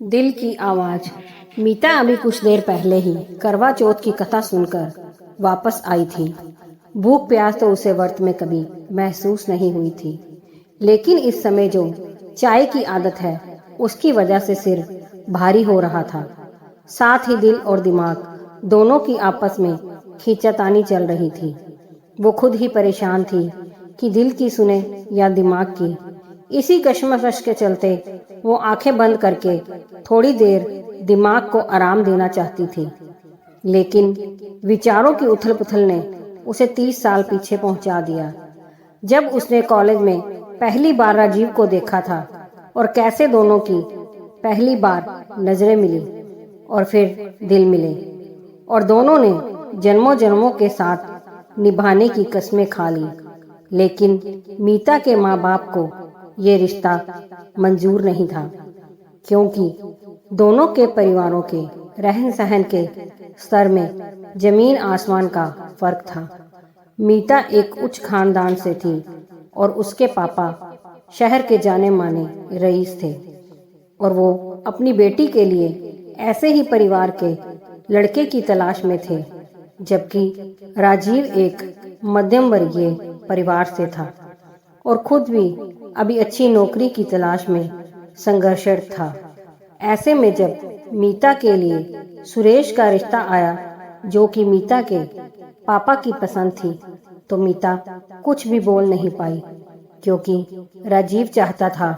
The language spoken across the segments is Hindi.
दिल की आवाज। मीता अभी कुछ देर पहले ही करवा चौथ की कथा सुनकर वापस आई थी। भूख प्यास तो उसे व्रत में कभी महसूस नहीं हुई थी, लेकिन इस समय जो चाय की आदत है उसकी वजह से सिर भारी हो रहा था। साथ ही दिल और दिमाग दोनों की आपस में खींचातानी चल रही थी। वो खुद ही परेशान थी कि दिल की सुने या दिमाग की। इसी कश्मकश के चलते वो आंखें बंद करके थोड़ी देर दिमाग को आराम देना चाहती थी, लेकिन विचारों की उथल पुथल ने उसे 30 साल पीछे पहुंचा दिया। जब उसने कॉलेज में पहली बार राजीव को देखा था और कैसे दोनों की पहली बार नजरें मिली और फिर दिल मिले और दोनों ने जन्मों जन्मों के साथ निभाने की कस्में खा ली, लेकिन मीता के माँ बाप को ये रिश्ता मंजूर नहीं था, क्योंकि दोनों के परिवारों के रहन सहन के स्तर में जमीन आसमान का फर्क था। मीता एक उच्च खानदान से थी और उसके पापा शहर के जाने माने रईस थे और वो अपनी बेटी के लिए ऐसे ही परिवार के लड़के की तलाश में थे, जबकि राजीव एक मध्यम वर्गीय परिवार से था और खुद भी अभी अच्छी नौकरी की तलाश में संघर्षरत था। ऐसे में जब मीता के लिए सुरेश का रिश्ता आया, जो कि मीता के पापा की पसंद थी, तो मीता कुछ भी बोल नहीं पाई, क्योंकि राजीव चाहता था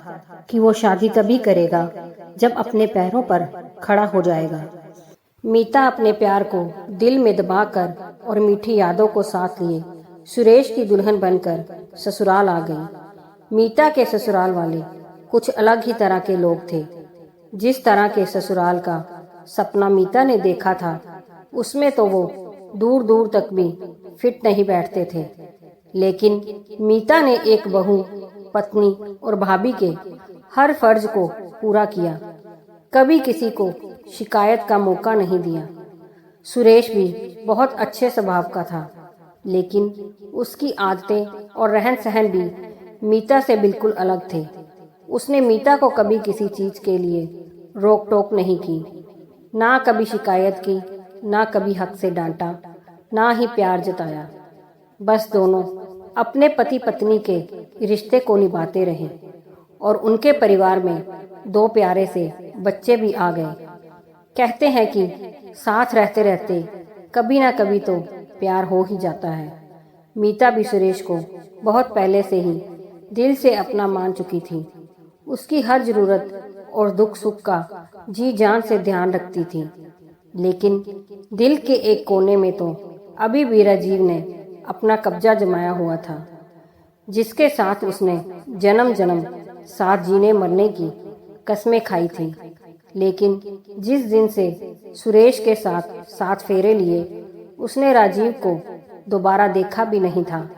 कि वो शादी तभी करेगा जब अपने पैरों पर खड़ा हो जाएगा। मीता अपने प्यार को दिल में दबाकर और मीठी यादों को साथ लिए सुरेश की दुल्हन बनकर ससुराल आ गई। मीता के ससुराल वाले कुछ अलग ही तरह के लोग थे। जिस तरह के ससुराल का सपना मीता ने देखा था, उसमें तो वो दूर दूर तक भी फिट नहीं बैठते थे, लेकिन मीता ने एक बहू, पत्नी और भाभी के हर फर्ज को पूरा किया। कभी किसी को शिकायत का मौका नहीं दिया। सुरेश भी बहुत अच्छे स्वभाव का था, लेकिन उसकी आदतें और रहन सहन भी मीता से बिल्कुल अलग थे। उसने मीता को कभी किसी चीज के लिए रोक टोक नहीं की, ना कभी शिकायत की, ना कभी हक से डांटा, ना ही प्यार जताया। बस दोनों अपने पति पत्नी के रिश्ते को निभाते रहे और उनके परिवार में 2 प्यारे से बच्चे भी आ गए। कहते हैं कि साथ रहते रहते कभी ना कभी तो प्यार हो ही जाता है। मीता भी सुरेश को बहुत पहले से ही दिल से अपना मान चुकी थी। उसकी हर जरूरत और दुख सुख का जी जान से ध्यान रखती थी, लेकिन दिल के एक कोने में तो अभी भी राजीव ने अपना कब्जा जमाया हुआ था, जिसके साथ उसने जन्म जन्म साथ जीने मरने की कस्में खाई थी। लेकिन जिस दिन से सुरेश के साथ 7 फेरे लिए, उसने राजीव को दोबारा देखा भी नहीं था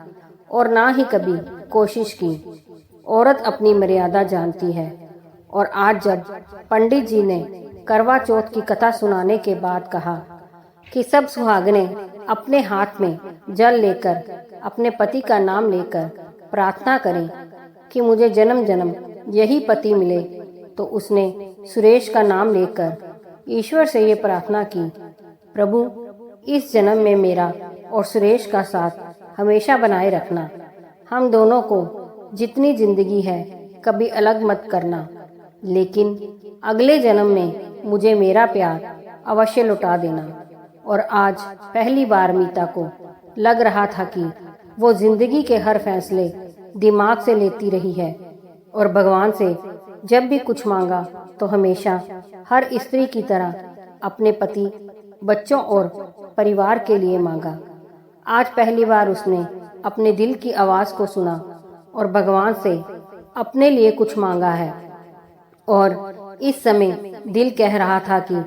और ना ही कभी कोशिश की। औरत अपनी मर्यादा जानती है, और आज जब पंडित जी ने करवा चौथ की कथा सुनाने के बाद कहा कि सब सुहागने अपने हाथ में जल लेकर अपने पति का नाम लेकर प्रार्थना करें कि मुझे जन्म जन्म यही पति मिले, तो उसने सुरेश का नाम लेकर ईश्वर से ये प्रार्थना की, प्रभु इस जन्म में मेरा और सुरेश का साथ हमेशा बनाए रखना। हम दोनों को जितनी जिंदगी है कभी अलग मत करना, लेकिन अगले जन्म में मुझे मेरा प्यार अवश्य लौटा देना। और आज पहली बार मीता को लग रहा था कि वो जिंदगी के हर फैसले दिमाग से लेती रही है और भगवान से जब भी कुछ मांगा तो हमेशा हर स्त्री की तरह अपने पति, बच्चों और परिवार के लिए मांगा। आज पहली बार उसने अपने दिल की आवाज को सुना और भगवान से अपने लिए कुछ मांगा है। और इस समय दिल कह रहा था कि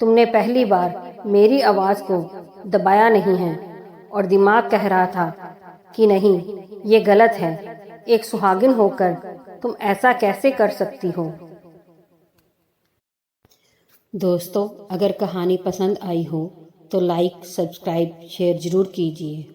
तुमने पहली बार मेरी आवाज को दबाया नहीं है, और दिमाग कह रहा था कि नहीं, ये गलत है, एक सुहागिन होकर तुम ऐसा कैसे कर सकती हो। दोस्तों, अगर कहानी पसंद आई हो तो लाइक, सब्सक्राइब, शेयर जरूर कीजिए।